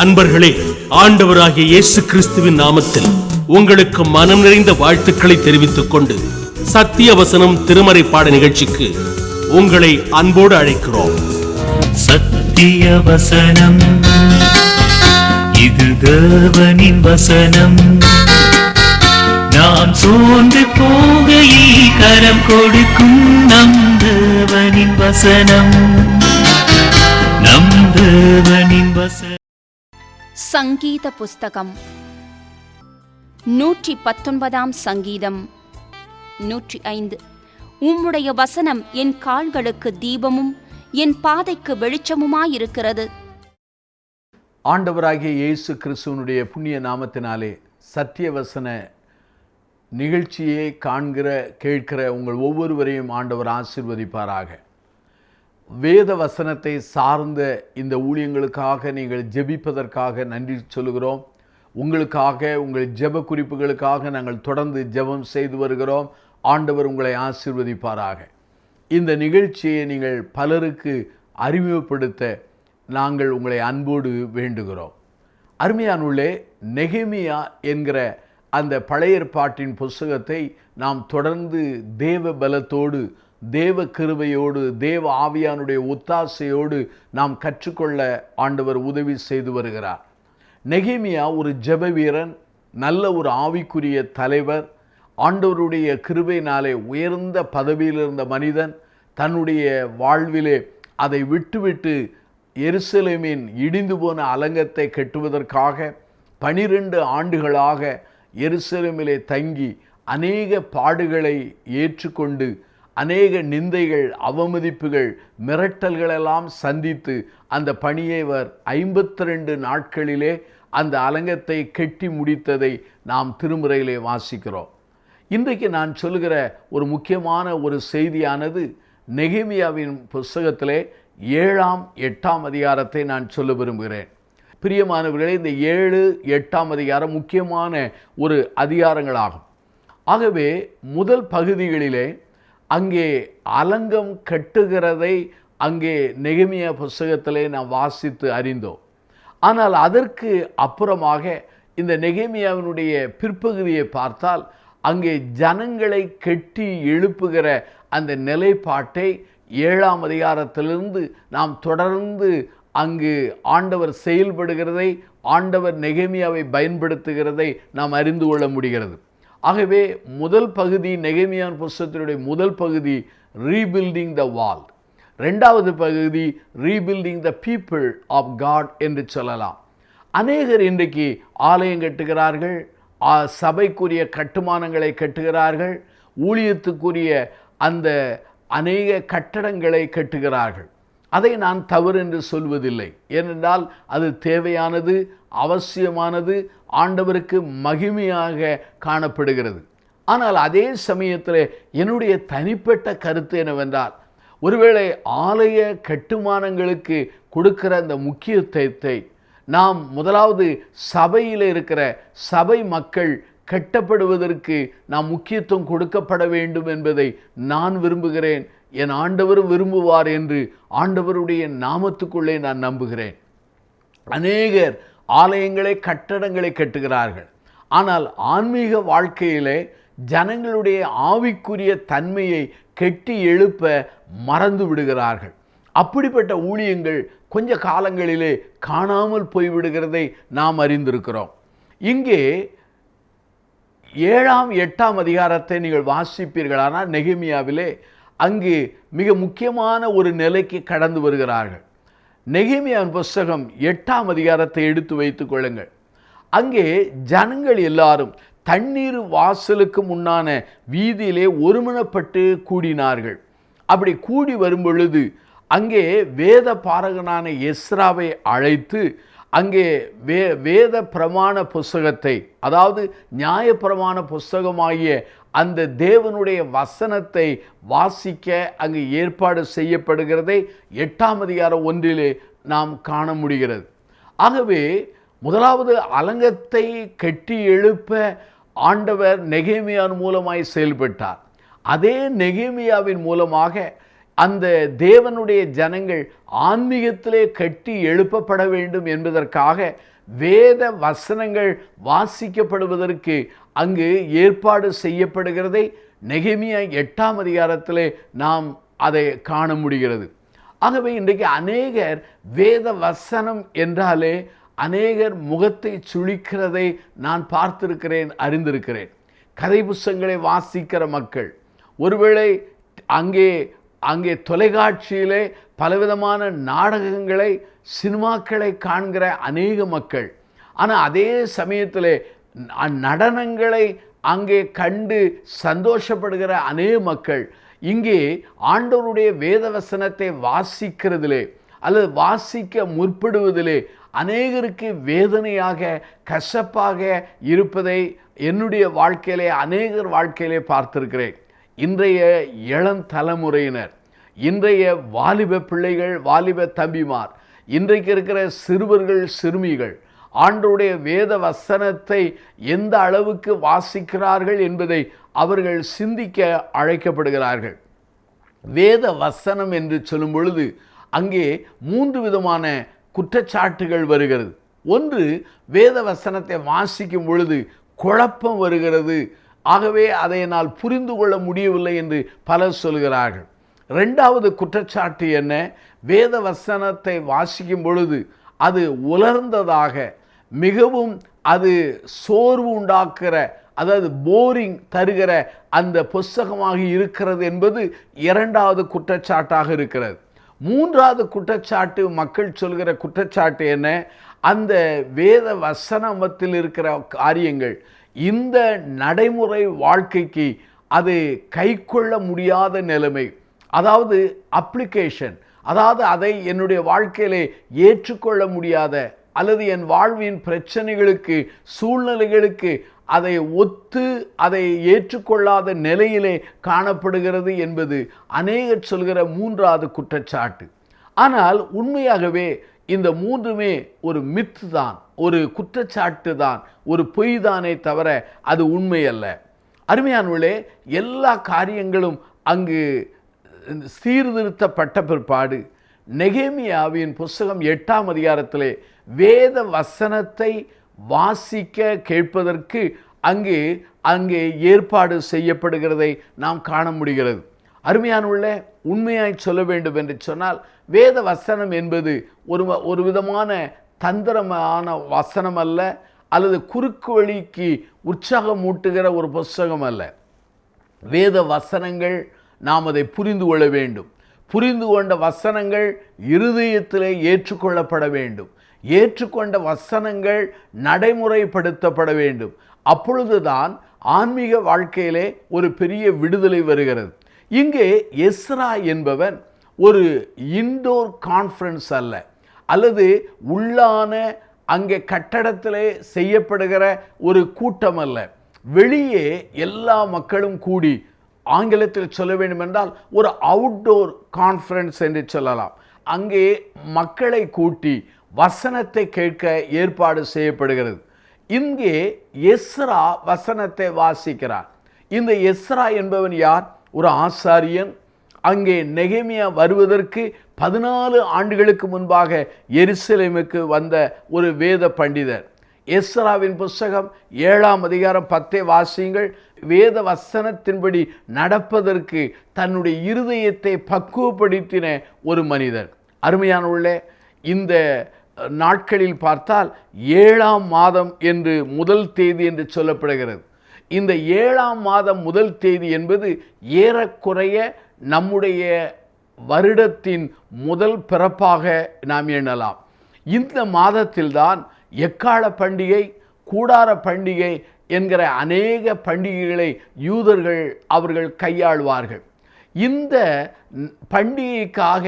அன்பர்களே, ஆண்டவராகிய இயேசு கிறிஸ்துவின் நாமத்தில் உங்களுக்கு மனம் நிறைந்த வாழ்த்துக்களை தெரிவித்துக் கொண்டு சத்திய வசனம் திருமறை பாட நிகழ்ச்சிக்கு உங்களை அன்போடு அழைக்கிறோம். சத்திய வசனம், இது தேவனின் வசனம். நாம் சோர்ந்து போகையில் கரம் கொடுக்கும் நம் தேவனின் வசனம், நம் தேவனின் வசனம். சங்கீத புஸ்தகம் 119 சங்கீதம் 105. உம்முடைய வசனம் என் கால்களுக்கு தீபமும் என் பாதைக்கு வெளிச்சமுமாயிருக்கிறது. ஆண்டவராகிய இயேசு கிறிஸ்துவனுடைய புண்ணிய நாமத்தினாலே சத்தியவசன நிகழ்ச்சியை காண்கிற கேட்கிற உங்கள் ஒவ்வொருவரையும் ஆண்டவர் ஆசீர்வதிப்பாராக. வேத வசனத்தை சார்ந்த இந்த ஊழியங்களுக்காக நீங்கள் ஜெபிப்பதற்காக நன்றி சொல்கிறோம். உங்களுக்காக, உங்கள் ஜெப குறிப்புகளுக்காக நாங்கள் தொடர்ந்து ஜெபம் செய்து வருகிறோம். ஆண்டவர் உங்களை ஆசீர்வதிப்பாராக. இந்த நிகழ்ச்சியை நீங்கள் பலருக்கு அறிமுகப்படுத்த நாங்கள் உங்களை அன்போடு வேண்டுகிறோம். அருமையானுள்ளே, நெகேமியா என்கிற அந்த பழைய ஏற்பாட்டின் புஸ்தகத்தை நாம் தொடர்ந்து தேவ பலத்தோடு, தேவ கிருபையோடு, தேவ ஆவியானுடைய ஒத்தாசையோடு நாம் கற்றுக்கொள்ள ஆண்டவர் உதவி செய்து வருகிறார். நெகேமியா ஒரு ஜெப வீரன், நல்ல ஒரு ஆவிக்குரிய தலைவர், ஆண்டவருடைய கிருபையினாலே உயர்ந்த பதவியில் இருந்த மனிதன். தன்னுடைய வாழ்விலே அதை விட்டுவிட்டு எருசலேமின் இடிந்து போன அலங்கத்தை கட்டுவதற்காக 12 ஆண்டுகளாக எருசலேமிலே தங்கி அநேக பாடுகளை ஏற்றுக்கொண்டு அநேக நிந்தைகள், அவமதிப்புகள், மிரட்டல்களெல்லாம் சந்தித்து அந்த பணியை அவர் 52 நாட்களிலே அந்த அலங்கத்தை கட்டி முடித்ததை நாம் திருமுறையிலே வாசிக்கிறோம். இன்றைக்கு நான் சொல்லுகிற ஒரு முக்கியமான ஒரு செய்தியானது நெகேமியாவின் புஸ்தகத்திலே 7ஆம் 8ஆம் அதிகாரத்தை நான் சொல்ல விரும்புகிறேன். பிரியமானவர்களே, இந்த 7, 8ஆம் அதிகாரம் முக்கியமான ஒரு அதிகாரங்களாகும். ஆகவே முதல் பகுதிகளிலே அங்கே அலங்கம் கட்டுகிறதை அங்கே நெகேமியா புஸ்தகத்திலே நாம் வாசித்து அறிந்தோம். ஆனால் அதற்கு அப்புறமாக இந்த நெகேமியாவினுடைய பிற்பகுதியை பார்த்தால் அங்கே ஜனங்களை கட்டி எழுப்புகிற அந்த நிலைப்பாட்டை 7ஆம் அதிகாரத்திலிருந்து நாம் தொடர்ந்து அங்கு ஆண்டவர் செயல்படுகிறதை, ஆண்டவர் நெகேமியாவை பயன்படுத்துகிறதை நாம் அறிந்து கொள்ள முடிகிறது. ஆகவே முதல் பகுதி, நெகேமியாவின் புஸ்தகத்தினுடைய முதல் பகுதி ரீபில்டிங் த வால், 2வது பகுதி rebuilding the people of God என்று சொல்லலாம். அநேகர் இன்றைக்கு ஆலயம் கட்டுகிறார்கள், சபைக்குரிய கட்டுமானங்களை கட்டுகிறார்கள், ஊழியத்துக்குரிய அந்த அநேக கட்டடங்களை கட்டுகிறார்கள். அதை நான் தவறு என்று சொல்வதில்லை. ஏனென்றால் அது தேவையானது, அவசியமானது, ஆண்டவருக்கு மகிமையாக காணப்படுகிறது. ஆனால் அதே சமயத்தில் என்னுடைய தனிப்பட்ட கருத்து என்னவென்றால், ஒருவேளை ஆலய கட்டுமானங்களுக்கு கொடுக்கிற அந்த முக்கியத்துவத்தை நாம் முதலாவது சபையில் இருக்கிற சபை மக்கள் கட்டப்படுவதற்கு நாம் முக்கியத்துவம் கொடுக்கப்பட வேண்டும் என்பதை நான் விரும்புகிறேன். என் ஆண்டவரும் விரும்புவார் என்று ஆண்டவருடைய நாமத்துக்குள்ளே நான் நம்புகிறேன். அநேகர் ஆலயங்களை, கட்டடங்களை கட்டுகிறார்கள். ஆனால் ஆன்மீக வாழ்க்கையிலே ஜனங்களுடைய ஆவிக்குரிய தன்மையை கட்டி எழுப்ப மறந்து விடுகிறார்கள். அப்படிப்பட்ட ஊழியங்கள் கொஞ்ச காலங்களிலே காணாமல் போய்விடுகிறதை நாம் அறிந்திருக்கிறோம். இங்கே 7ஆம் 8ஆம் அதிகாரத்தை நீங்கள் வாசிப்பீர்களானால் நெகேமியாவிலே அங்கு மிக முக்கியமான ஒரு நிலைக்கு கடந்து வருகிறார்கள். நெகேமியாவின் புஸ்தகம் 8ஆம் அதிகாரத்தை எடுத்து வைத்துக் கொள்ளுங்கள். அங்கே ஜனங்கள் எல்லாரும் தண்ணீர் வாசலுக்கு முன்னான வீதியிலே ஒருமனப்பட்டு கூடினார்கள். அப்படி கூடி வரும் பொழுது அங்கே வேத பாரகனான எஸ்ராவை அழைத்து அங்கே வேத பிரமாண புஸ்தகத்தை, அதாவது நியாயப்பிரமாண புஸ்தகமாகிய அந்த தேவனுடைய வசனத்தை வாசிக்க அங்கு ஏற்பாடு செய்யப்படுகிறதை 8ஆம் அதிகாரம் 1 நாம் காண முடிகிறது. ஆகவே முதலாவது அலங்கத்தை கட்டி எழுப்ப ஆண்டவர் நெகேமியாவின் மூலமாய் செயல்பட்டார். அதே நெகேமியாவின் மூலமாக அந்த தேவனுடைய ஜனங்கள் ஆன்மீகத்திலே கட்டி எழுப்பப்பட வேண்டும் என்பதற்காக வேத வசனங்கள் வாசிக்கப்படுவதற்கு அங்கு ஏற்பாடு செய்யப்படுகிறதை நெகேமியா 8ஆம் அதிகாரத்திலே நாம் அதை காண முடிகிறது. ஆகவே இன்றைக்கு அநேகர் வேத வசனம் என்றாலே அநேகர் முகத்தை சுளிக்கிறதை நான் பார்த்திருக்கிறேன், அறிந்திருக்கிறேன். கதை புஸ்தகங்களை வாசிக்கிற மக்கள், ஒருவேளை அங்கே தொலைக்காட்சியிலே பலவிதமான நாடகங்களை சினிமாக்களை காண்கிற அநேக மக்கள், ஆனால் அதே சமயத்தில் நடனங்களை அங்கே கண்டு சந்தோஷப்படுகிற அநேக மக்கள் இங்கே ஆண்டவருடைய வேதவசனத்தை வாசிக்கிறதிலே அல்லது வாசிக்க முற்படுவதிலே அநேகருக்கு வேதனையாக கசப்பாக இருப்பதை என்னுடைய வாழ்க்கையிலே அநேகர் வாழ்க்கையிலே பார்த்திருக்கிறேன். இன்றைய இளம் தலைமுறையினர், இன்றைய வாலிப பிள்ளைகள், வாலிப தம்பிமார், இன்றைக்கு இருக்கிற சிறுவர்கள், சிறுமிகள் ஆண்டவருடைய வேத வசனத்தை எந்த அளவுக்கு வாசிக்கிறார்கள் என்பதை அவர்கள் சிந்திக்க அழைக்கப்படுகிறார்கள். வேத வசனம் என்று சொல்லும் பொழுது அங்கே 3 விதமான குற்றச்சாட்டுகள் வருகிறது. ஒன்று, வேத வசனத்தை வாசிக்கும் பொழுது குழப்பம் வருகிறது, ஆகவே அதை என்னால் புரிந்து கொள்ள முடியவில்லை என்று பலர் சொல்கிறார்கள். 2வது குற்றச்சாட்டு என்ன? வேத வசனத்தை வாசிக்கும் பொழுது அது உலர்ந்ததாக, மிகவும் அது சோர்வு உண்டாக்குற, அதாவது போரிங் தருகிற அந்த புஸ்தகமாக இருக்கிறது என்பது 2வது குற்றச்சாட்டாக இருக்கிறது. 3வது குற்றச்சாட்டு, மக்கள் சொல்கிற குற்றச்சாட்டு என்ன? அந்த வேத வசனத்தில் இருக்கிற காரியங்கள் இந்த நடைமுறை வாழ்க்கைக்கு அது கைக்கொள்ள முடியாத நிலைமை, அதாவது அப்ளிகேஷன், அதாவது அதை என்னுடைய வாழ்க்கையிலே ஏற்றுக்கொள்ள முடியாத அல்லது என் வாழ்வின் பிரச்சனைகளுக்கு, சூழ்நிலைகளுக்கு அதை ஒத்து அதை ஏற்றுக்கொள்ளாத நிலையிலே காணப்படுகிறது என்பது அநேகர் சொல்கிற 3வது குற்றச்சாட்டு. ஆனால் உண்மையாகவே இந்த 3மே ஒரு மித்து தான், ஒரு குற்றச்சாட்டு தான், ஒரு பொய் தானே தவிர அது உண்மை அல்ல. அருமையானவர்களே, எல்லா காரியங்களும் அங்கு சீர்திருத்தப்பட்ட பிற்பாடு நெகேமியாவின் புஸ்தகம் 8ஆம் அதிகாரத்திலே வேத வசனத்தை வாசிக்க கேட்பதற்கு அங்கே ஏற்பாடு செய்யப்படுகிறதை நாம் காண முடிகிறது. அருமையானவர்களே, உண்மையாய் சொல்ல வேண்டும் என்று சொன்னால் வேத வசனம் என்பது ஒரு விதமான தந்திரமான வசனம் அல்ல, அல்லது குறுக்கு வழிக்கு உற்சாகம் ஊட்டுகிற ஒரு புஸ்தகம் அல்ல. வேத வசனங்கள் நாம் அதை புரிந்து கொள்ள வேண்டும். புரிந்து கொண்ட வசனங்கள் இருதயத்திலே ஏற்றுக்கொள்ளப்பட வேண்டும். ஏற்றுக்கொண்ட வசனங்கள் நடைமுறைப்படுத்தப்பட வேண்டும். அப்பொழுதுதான் ஆன்மீக வாழ்க்கையிலே ஒரு பெரிய விடுதலை வருகிறது. இங்கே எஸ்ரா என்பவன் ஒரு இன்டோர் கான்ஃபரன்ஸ் அல்ல, அல்லது உள்ளான அங்கே கட்டடத்திலே செய்யப்படுகிற ஒரு கூட்டம் அல்ல. வெளியே எல்லா மக்களும் கூடி, ஆங்கிலத்தில் சொல்ல வேண்டும் என்றால் ஒரு அவுட்டோர் கான்ஃபரன்ஸ் என்று சொல்லலாம். அங்கே மக்களை கூட்டி வசனத்தை கேட்க ஏற்பாடு செய்யப்படுகிறது. இங்கே எஸ்ரா வசனத்தை வாசிக்கிறார். இந்த எஸ்ரா என்பவன் யார்? ஒரு ஆசாரியன். அங்கே நெகேமியா வருவதற்கு 14 ஆண்டுகளுக்கு முன்பாக எருசலேமுக்கு வந்த ஒரு வேத பண்டிதர். எஸ்ராவின் புஸ்தகம் 7ஆம் அதிகாரம் 10 வாசியுங்கள். வேத வசனத்தின்படி நடப்பதற்கு தன்னுடைய இருதயத்தை பக்குவப்படுத்தின ஒரு மனிதர். அருமையானவர்களே, இந்த நாட்களில் பார்த்தால் 7ஆம் மாதம் என்று முதல் தேதி என்று சொல்லப்படுகிறது. இந்த 7ஆம் மாதம் முதல் தேதி என்பது ஏறக்குறைய நம்முடைய வருடத்தின் முதல் பிறப்பாக நாம் எண்ணலாம். இந்த மாதத்தில்தான் எக்கால பண்டிகை, கூடார பண்டிகை என்கிற அநேக பண்டிகைகளை யூதர்கள் அவர்கள் கையாளுவார்கள். இந்த பண்டிகைக்காக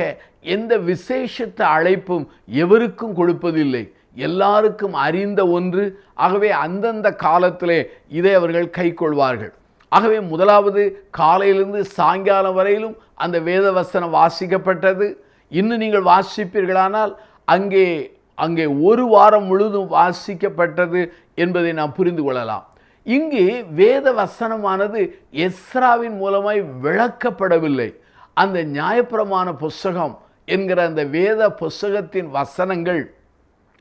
எந்த விசேஷத்த அழைப்பும் எவருக்கும் கொடுப்பதில்லை, எல்லாருக்கும் அறிந்த ஒன்று. ஆகவே அந்தந்த காலத்திலே இதை அவர்கள் கை கொள்வார்கள். ஆகவே முதலாவது காலையிலிருந்து சாயங்காலம் வரையிலும் அந்த வேத வசனம் வாசிக்கப்பட்டது. இன்னும் நீங்கள் வாசிப்பீர்களானால் அங்கே ஒரு வாரம் முழுதும் வாசிக்கப்பட்டது என்பதை நாம் புரிந்து கொள்ளலாம். இங்கே வேத வசனமானது எஸ்ராவின் மூலமாய் விளக்கப்படவில்லை, அந்த நியாயப்பிரமாண புஸ்தகம் என்கிற அந்த வேத புஸ்தகத்தின் வசனங்கள்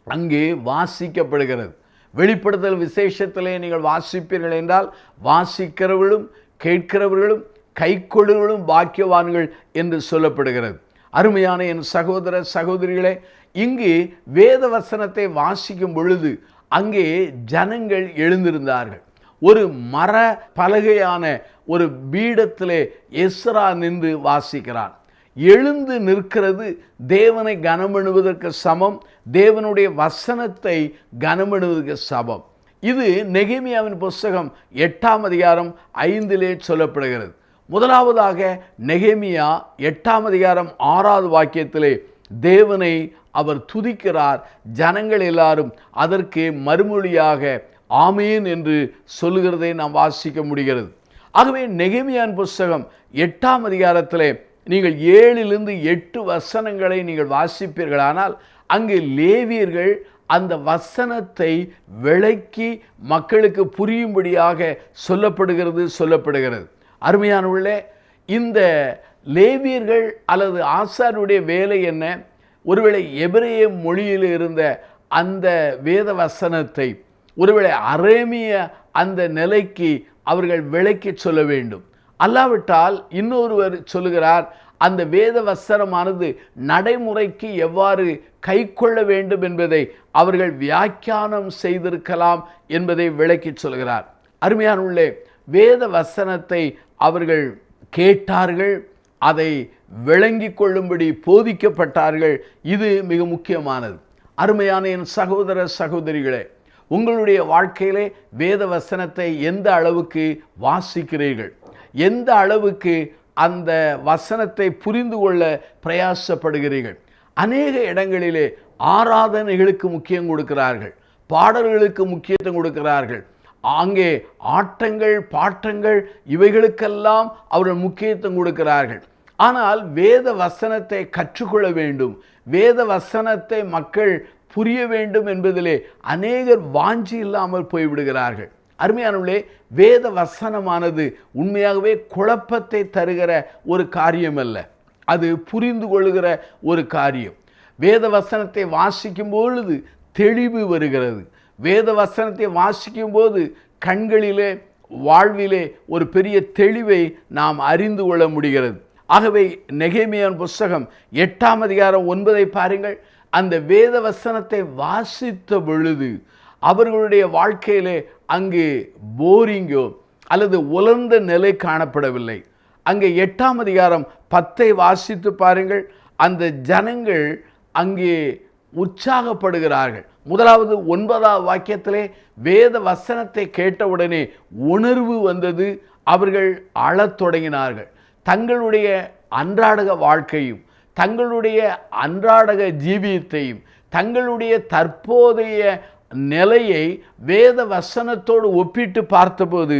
அங்கே வாசிக்கப்படுகிறது. வெளிப்படுத்தல் விசேஷத்திலே நீங்கள் வாசிப்பீர்கள் என்றால் வாசிக்கிறவர்களும் கேட்கிறவர்களும் கைக்கொள்ளுகளும் பாக்கியவான்கள் என்று சொல்லப்படுகிறது. அருமையான என் சகோதர சகோதரிகளே, இங்கு வேத வசனத்தை வாசிக்கும் பொழுது அங்கே ஜனங்கள் எழுந்திருந்தார்கள். ஒரு மர பலகையான ஒரு பீடத்திலே எஸ்ரா நின்று வாசிக்கிறான். எழுந்து நிற்கிறது தேவனை கனமணுவதற்கு சமம், தேவனுடைய வசனத்தை கனமணுவதற்கு சமம். இது நெகேமியாவின் புஸ்தகம் 8ஆம் அதிகாரம் 5 சொல்லப்படுகிறது. முதலாவதாக நெகேமியா 8ஆம் அதிகாரம் 6வது வாக்கியத்திலே தேவனை அவர் துதிக்கிறார். ஜனங்கள் எல்லாரும் அதற்கு மறுமொழியாக ஆமேன் என்று சொல்லுகிறதை நாம் வாசிக்க முடிகிறது. ஆகவே நெகேமியாவின் புஸ்தகம் 8ஆம் அதிகாரத்திலே நீங்கள் 7 8 வசனங்களை நீங்கள் வாசிப்பீர்களானால் அங்கு லேவியர்கள் அந்த வசனத்தை விளக்கி மக்களுக்கு புரியும்படியாக சொல்லப்படுகிறது. அருமையானவர்களே, இந்த லேவியர்கள் அல்லது ஆசாரியருடைய வேலை என்ன? ஒருவேளை எபிரேய மொழியில் இருந்த அந்த வேத வசனத்தை ஒருவேளை அரேமிய அந்த நிலைக்கு அவர்கள் விளக்கி சொல்ல வேண்டும். அல்லாவிட்டால் இன்னொருவர் சொல்லுகிறார், அந்த வேத வசனமானது நடைமுறைக்கு எவ்வாறு கை கொள்ள வேண்டும் என்பதை அவர்கள் வியாக்கியானம் செய்திருக்கலாம் என்பதை விளக்கி சொல்கிறார். அருமையானவர்களே, வேத வசனத்தை அவர்கள் கேட்டார்கள், அதை விளங்கி கொள்ளும்படி போதிக்கப்பட்டார்கள். இது மிக முக்கியமானது. அருமையான என் சகோதர சகோதரிகளே, உங்களுடைய வாழ்க்கையிலே வேத வசனத்தை எந்த அளவுக்கு வாசிக்கிறீர்கள்? எந்த அளவுக்கு அந்த வசனத்தை புரிந்து கொள்ள பிரயாசப்படுகிறீர்கள்? அநேக இடங்களிலே ஆராதனைகளுக்கு முக்கியம் கொடுக்கிறார்கள், பாடல்களுக்கு முக்கியத்துவம் கொடுக்கிறார்கள். அங்கே ஆட்டங்கள் பாட்டங்கள் இவைகளுக்கெல்லாம் அவர்கள் முக்கியத்துவம் கொடுக்கிறார்கள். ஆனால் வேத வசனத்தை கற்றுக்கொள்ள வேண்டும், வேத வசனத்தை மக்கள் புரிய வேண்டும் என்பதிலே அநேகர் வாஞ்சி இல்லாமல் போய்விடுகிறார்கள். அருமையானவர்களே, வேத வசனமானது உண்மையாகவே குழப்பத்தை தருகிற ஒரு காரியம் அல்ல, அது புரிந்து கொள்ளுகிற ஒரு காரியம். வேத வசனத்தை வாசிக்கும் பொழுது தெளிவு வருகிறது. வேத வசனத்தை வாசிக்கும் போது கண்களிலே வாழ்விலே ஒரு பெரிய தெளிவை நாம் அறிந்து கொள்ள முடிகிறது. ஆகவே நெகேமியாவின் புஸ்தகம் 8ஆம் அதிகாரம் 9 பாருங்கள். அந்த வேத வசனத்தை வாசித்த பொழுது அவர்களுடைய வாழ்க்கையிலே அங்கு போரிங்கோ அல்லது உலர்ந்த நிலை காணப்படவில்லை. அங்கே 8ஆம் அதிகாரம் 10 வாசித்து பாருங்கள். அந்த ஜனங்கள் அங்கே உற்சாகப்படுகிறார்கள். முதலாவது 9வது வாக்கியத்திலே வேத வசனத்தை கேட்டவுடனே உணர்வு வந்தது, அவர்கள் அழத் தொடங்கினார்கள். தங்களுடைய அன்றாடக வாழ்க்கையும் தங்களுடைய அன்றாடக ஜீவியத்தையும் தங்களுடைய தற்போதைய நிலையை வேத வசனத்தோடு ஒப்பிட்டு பார்த்தபோது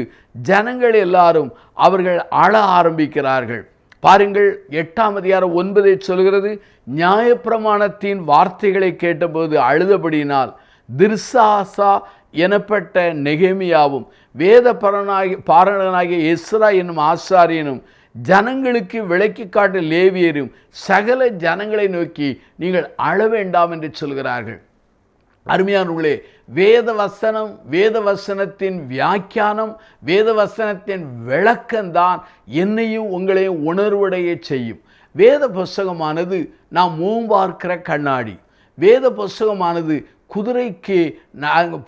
ஜனங்கள் எல்லாரும் அவர்கள் அழ ஆரம்பிக்கிறார்கள். பாருங்கள், 8ஆம் அதிகாரம் 9 சொல்கிறது, நியாயப்பிரமாணத்தின் வார்த்தைகளை கேட்டபோது அழுதபடியினால் திர்சாசா எனப்பட்ட நெகேமியாவும் வேத பாரணனாகிய எஸ்ரா என்னும் ஆசாரியனும் ஜனங்களுக்கு விளக்கி காட்டு லேவியரும் சகல ஜனங்களை நோக்கி நீங்கள் அழ வேண்டாம் என்று சொல்கிறார்கள். அருமையானவர்களே, வேத வசனம், வேத வசனத்தின் வியாக்கியானம், வேத வசனத்தின் விளக்கம்தான் என்னையும் உங்களையும் உணர்வடைய செய்யும். வேத புஸ்தகமானது நாம் பார்க்கிற கண்ணாடி. வேத புஸ்தகமானது குதிரைக்கு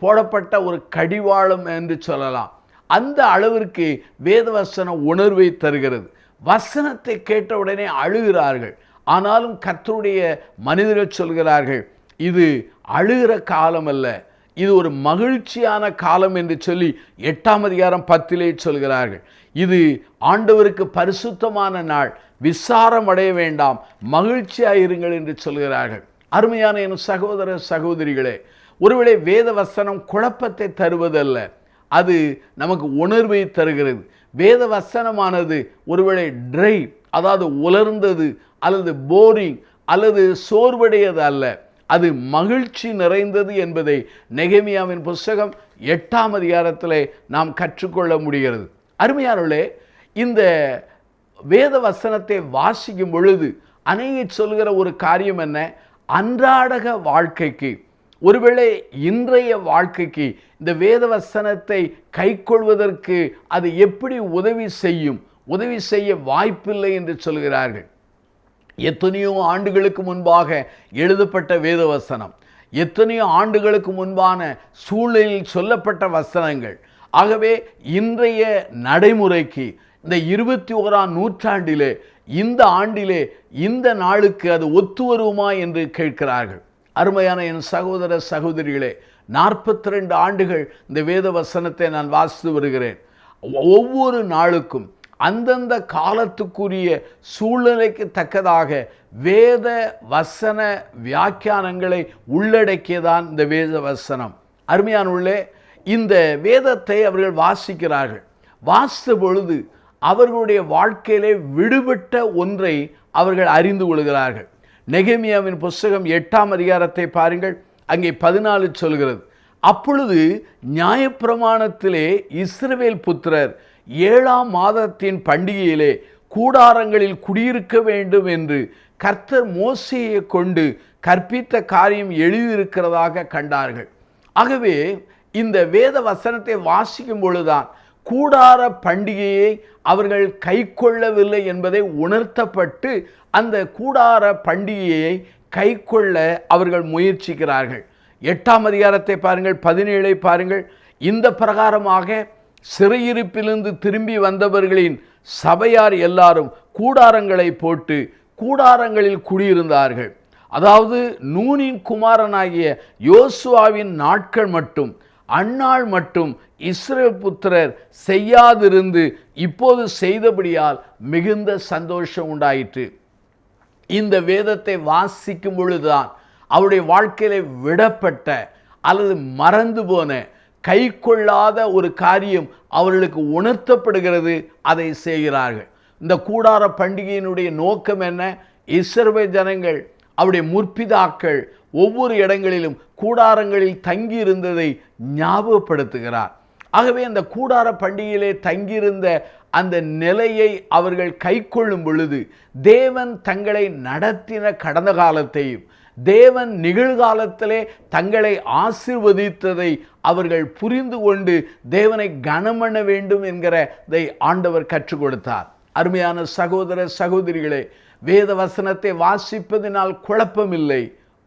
போடப்பட்ட ஒரு கடிவாளம் என்று சொல்லலாம். அந்த அளவிற்கு வேத வசனம் உணர்வை தருகிறது. வசனத்தை கேட்டவுடனே அழுகிறார்கள். ஆனாலும் கர்த்தருடைய மனிதர்கள் சொல்கிறார்கள், இது அழுகிற காலம் அல்ல, இது ஒரு மகிழ்ச்சியான காலம் என்று சொல்லி 8ஆம் அதிகாரம் 10 சொல்கிறார்கள். இது ஆண்டவருக்கு பரிசுத்தமான நாள், விசாரம் அடைய வேண்டாம், மகிழ்ச்சியாயிருங்கள் என்று சொல்கிறார்கள். அருமையான என் சகோதர சகோதரிகளே, ஒருவேளை வேத வசனம் குழப்பத்தை தருவதல்ல, அது நமக்கு உணர்வை தருகிறது. வேத வசனமானது ஒருவேளை ட்ரை, அதாவது உலர்ந்தது அல்லது போரிங் அல்லது சோர்வடையது அல்ல, அது மகிழ்ச்சி நிறைந்தது என்பதை நெகேமியாவின் புஸ்தகம் 8ஆம் அதிகாரத்தில் நாம் கற்றுக்கொள்ள முடிகிறது. அருமையானவர்களே, இந்த வேத வசனத்தை வாசிக்கும் பொழுது அநேகர் சொல்கிற ஒரு காரியம் என்ன, அன்றாடக வாழ்க்கைக்கு, ஒருவேளை இன்றைய வாழ்க்கைக்கு இந்த வேத வசனத்தை கைக்கொள்வதற்கு அது எப்படி உதவி செய்யும், உதவி செய்ய வாய்ப்பில்லை என்று சொல்கிறார்கள். எத்தனையோ ஆண்டுகளுக்கு முன்பாக எழுதப்பட்ட வேத வசனம், எத்தனையோ ஆண்டுகளுக்கு முன்பான சூழலில் சொல்லப்பட்ட வசனங்கள். ஆகவே இன்றைய நடைமுறைக்கு இந்த 21ஆம் நூற்றாண்டிலே, இந்த ஆண்டிலே, இந்த நாளுக்கு அது ஒத்து வருமா என்று கேட்கிறார்கள். அருமையான என் சகோதர சகோதரிகளே, 42 ஆண்டுகள் இந்த வேத வசனத்தை நான் வாசித்து வருகிறேன். ஒவ்வொரு நாளுக்கும் அந்தந்த காலத்துக்குரிய சூழ்நிலைக்கு தக்கதாக வேத வசன வியாக்கியானங்களை உள்ளடக்கியதான் இந்த வேத வசனம். அருமையானுள்ளே, இந்த வேதத்தை அவர்கள் வாசிக்கிறார்கள். வாசித்த பொழுது அவர்களுடைய வாழ்க்கையிலே விடுபட்ட ஒன்றை அவர்கள் அறிந்து கொள்கிறார்கள். நெகேமியாவின் புஸ்தகம் 8ஆம் அதிகாரத்தை பாருங்கள். அங்கே 14 சொல்கிறது, அப்பொழுது நியாயப்பிரமாணத்திலே இஸ்ரவேல் புத்திரர் 7ஆம் மாதத்தின் பண்டிகையிலே கூடாரங்களில் குடியிருக்க வேண்டும் என்று கர்த்தர் மோசேயை கொண்டு கற்பித்த காரியம் எழுதியிருக்கிறதாக கண்டார்கள். ஆகவே இந்த வேத வசனத்தை வாசிக்கும் பொழுதுதான் கூடார பண்டிகையை அவர்கள் கை கொள்ளவில்லை என்பதை உணர்த்தப்பட்டு அந்த கூடார பண்டிகையை கை கொள்ள அவர்கள் முயற்சிக்கிறார்கள். 8ஆம் அதிகாரத்தை பாருங்கள், 17 பாருங்கள். இந்த பிரகாரமாக சிறையிருப்பிலிருந்து திரும்பி வந்தவர்களின் சபையார் எல்லாரும் கூடாரங்களை போட்டு கூடாரங்களில் குடியிருந்தார்கள். அதாவது நூனின் குமாரனாகிய யோசுவாவின் நாட்கள் மட்டும், அந்நாள் மட்டும் இஸ்ரவேல் புத்திரர் செய்யாதிருந்து இப்போது செய்தபடியால் மிகுந்த சந்தோஷம் உண்டாயிற்று. இந்த வேதத்தை வாசிக்கும் பொழுதுதான் அவருடைய வாழ்க்கையில விடப்பட்ட அல்லது மறந்து போன கை கொள்ளாத ஒரு காரியம் அவர்களுக்கு உணர்த்தப்படுகிறது. அதை செய்கிறார்கள். இந்த கூடார பண்டிகையினுடைய நோக்கம் என்ன? இஸ்ரவேல் ஜனங்கள், அவருடைய முற்பிதாக்கள் ஒவ்வொரு இடங்களிலும் கூடாரங்களில் தங்கி இருந்ததை ஞாபகப்படுத்துகிறார். ஆகவே அந்த கூடார பண்டிகையிலே தங்கியிருந்த அந்த நிலையை அவர்கள் கை கொள்ளும் பொழுது தேவன் தங்களை நடத்தின கடந்த காலத்தையும் தேவன் நிகழ்காலத்திலே தங்களை ஆசீர்வதித்ததை அவர்கள் புரிந்து கொண்டு தேவனை கனம் பண்ண வேண்டும் என்கிறதை ஆண்டவர் கற்றுக் கொடுத்தார். அருமையான சகோதர சகோதரிகளே, வேத வசனத்தை வாசிப்பதினால் குழப்பமில்லை,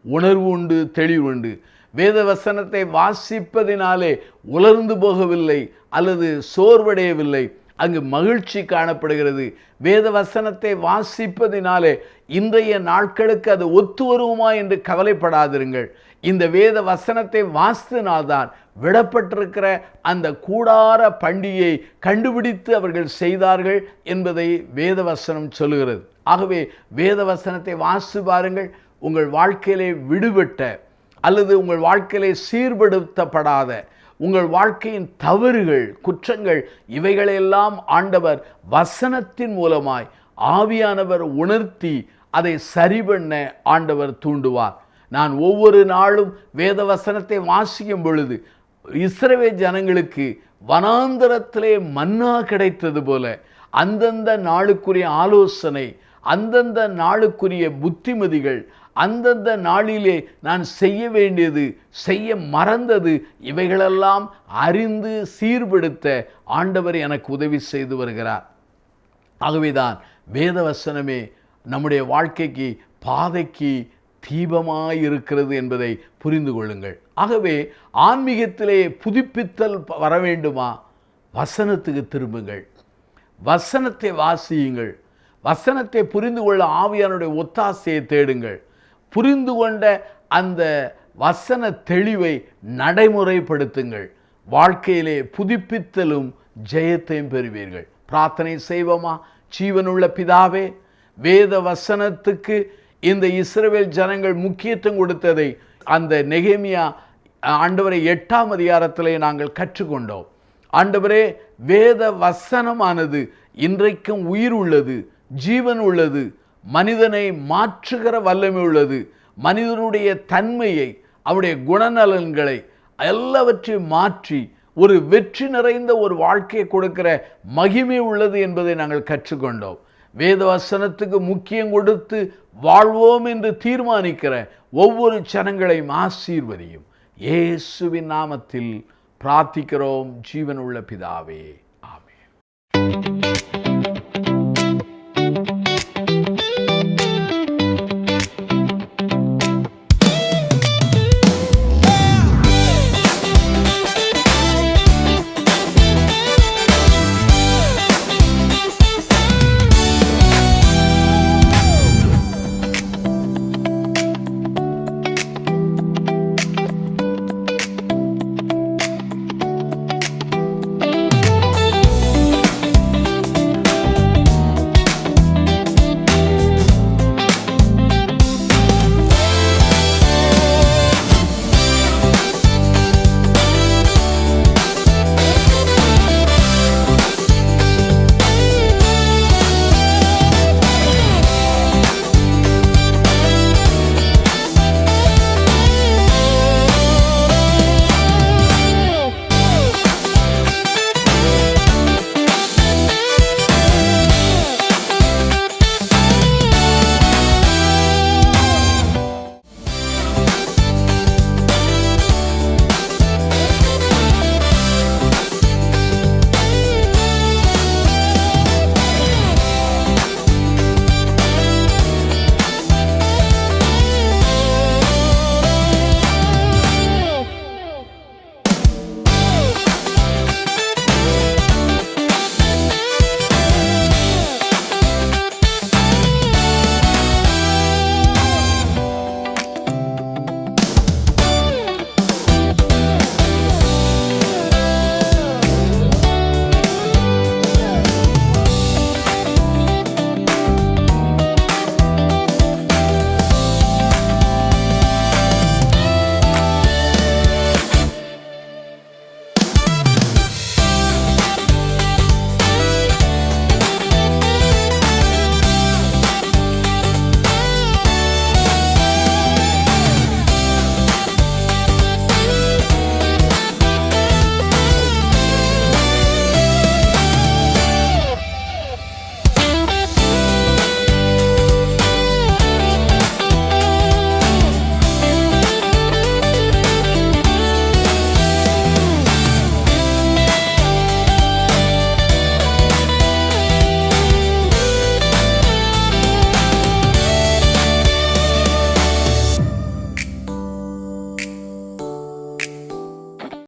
உணர்வு உண்டு, தெளிவு உண்டு. வேத வசனத்தை வாசிப்பதினாலே உலர்ந்து போகவில்லை அல்லது சோர்வடையவில்லை, அங்கு மகிழ்ச்சி காணப்படுகிறது. வேத வசனத்தை வாசிப்பதினாலே இன்றைய நாட்களுக்கு அது ஒத்து வருமா என்று கவலைப்படாதிருங்கள். இந்த வேத வசனத்தை வாசித்தனால்தான் விடப்பட்டிருக்கிற அந்த கூடார பண்டிகையை கண்டுபிடித்து அவர்கள் செய்தார்கள் என்பதை வேத வசனம் சொல்லுகிறது. ஆகவே வேத வசனத்தை வாசித்து பாருங்கள். உங்கள் வாழ்க்கையிலே விடுபட்ட அல்லது உங்கள் வாழ்க்கையிலே சீர்படுத்தப்படாத உங்கள் வாழ்க்கையின் தவறுகள், குற்றங்கள், இவைகளெல்லாம் ஆண்டவர் வசனத்தின் மூலமாய் ஆவியானவர் உணர்த்தி அதை சரி பண்ண ஆண்டவர் தூண்டுவார். நான் ஒவ்வொரு நாளும் வேத வசனத்தை வாசிக்கும் பொழுது இஸ்ரவேல் ஜனங்களுக்கு வனாந்தரத்திலே மன்னா கிடைத்தது போல அந்தந்த நாளுக்குரிய ஆலோசனை, அந்தந்த நாளுக்குரிய புத்திமதிகள், அந்தந்த நாளிலே நான் செய்ய வேண்டியது, செய்ய மறந்தது, இவைகளெல்லாம் அறிந்து சீர்படுத்த ஆண்டவர் எனக்கு உதவி செய்து வருகிறார். ஆகவேதான் வேத வசனமே நம்முடைய வாழ்க்கைக்கு பாதைக்கு தீபமாயிருக்கிறது என்பதை புரிந்து கொள்ளுங்கள். ஆகவே ஆன்மீகத்திலே புதுப்பித்தல் வர வேண்டுமா? வசனத்துக்கு திரும்புங்கள், வசனத்தை வாசியுங்கள், வசனத்தை புரிந்து கொள்ள ஆவியானுடைய ஒத்தாசையை தேடுங்கள். புரிந்து கொண்ட அந்த வசன தெளிவை நடைமுறைப்படுத்துங்கள். வாழ்க்கையிலே புதுப்பித்தலும் ஜெயத்தையும் பெறுவீர்கள். பிரார்த்தனை செய்வோமா? ஜீவனுள்ள பிதாவே, வேத வசனத்துக்கு இந்த இஸ்ரவேல் ஜனங்கள் முக்கியத்துவம் கொடுத்ததை அந்த நெகேமியா ஆண்டவரை 8ஆம் அதிகாரத்திலே நாங்கள் கற்றுக்கொண்டோம். ஆண்டவரே, வேத வசனமானது இன்றைக்கும் உயிர் உள்ளது, ஜீவன் உள்ளது, மனிதனை மாற்றுகிற வல்லமை உள்ளது. மனிதனுடைய தன்மையை, அவருடைய குணநலன்களை எல்லாவற்றையும் மாற்றி ஒரு வெற்றி நிறைந்த ஒரு வாழ்க்கையை கொடுக்கிற மகிமை உள்ளது என்பதை நாங்கள் கற்றுக்கொண்டோம். வேத வசனத்துக்கு முக்கியம் கொடுத்து வாழ்வோம் என்று தீர்மானிக்கிற ஒவ்வொரு ஜனங்களையும் ஆசீர்வதியும். இயேசுவின் நாமத்தில் பிரார்த்திக்கிறோம் ஜீவனுள்ள பிதாவே.